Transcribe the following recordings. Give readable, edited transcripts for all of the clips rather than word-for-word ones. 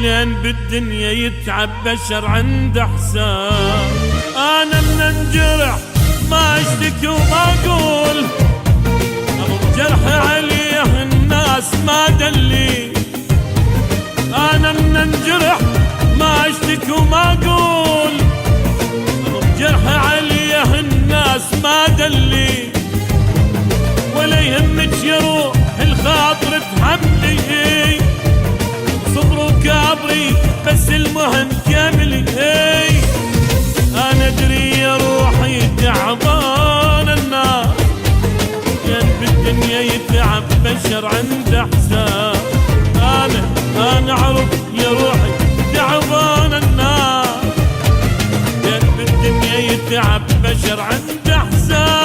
لين بالدنيا يتعب بشر عنده حساب. انا من انجرح ما اشتكي وما اقول، ابو جرح عليه الناس ما دلي. انا من انجرح ما اشتكي وما اقول، ابو جرح عليه الناس ما دلي. ولا يهمك يا روح الخاطر تحملي، صبر وكابري بس المهم كاملي. انا ادري يا روحي تعبان الناس، كان بالدنيا يتعب بشر عنده حساب. انا اعرف يا روحي تعبان الناس، كان بالدنيا يتعب بشر عنده حساب.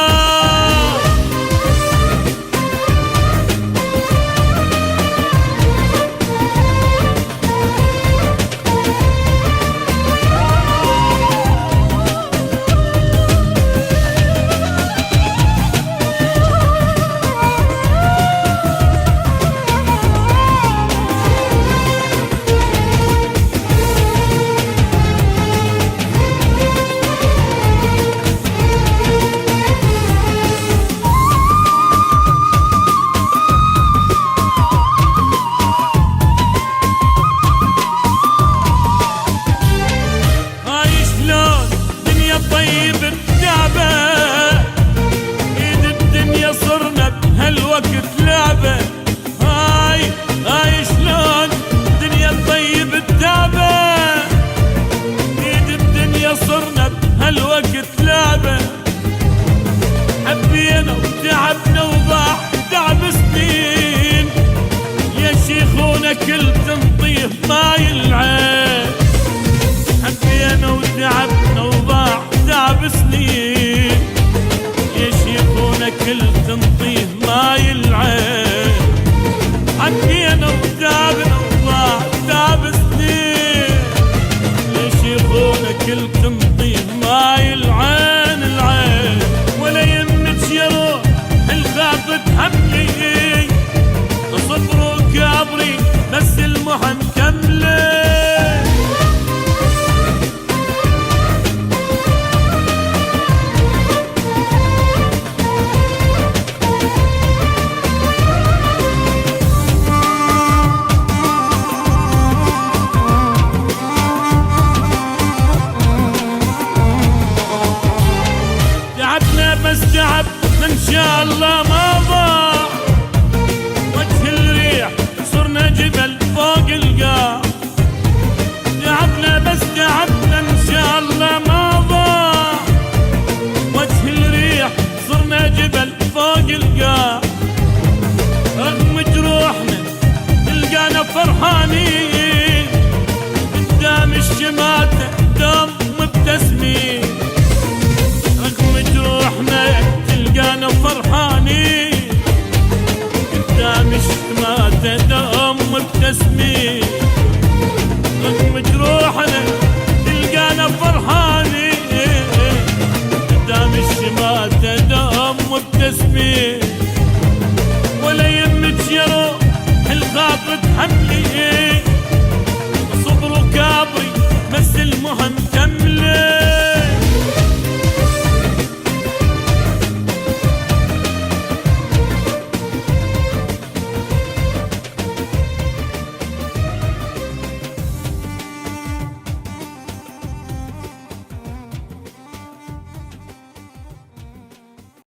هالوقت لعبة هاي شلون دنيا الطيب التعبة، ايد الدنيا صرنا بهالوقت لعبة. حبينا وتعبنا وضاع تعب سنين، يا شيخونا كل تنطيه ماي العين. حبينا وتعبنا وضاع تعب سنين، يا شيخونا كل تنطيه ماي العين. حكينا وتعبنا وضاع تعب سنين، يا شيخونا كل تنطيه ماي العين العين. ولا يمك يا روح الخاطر تحملي، صبر وكابري بس المهم كملي. بس تعب ان شاء الله ما ضاع، وجه الريح صرنا جبل فوق القاع. تعبنا بس تعبنا ان شاء الله ما ضاع، وجه الريح صرنا جبل فوق القاع. رغم جروحنا تلقانا فرحانين، قدام الشماتة دوم مبتسمين. تلقانا فرحانين، قدام الشماتة دوم مبتسمين. رغم جروحنا تلقانا فرحانين، قدام الشماتة دوم مبتسمين. ولا يمك يا روح الخاطر تحملي،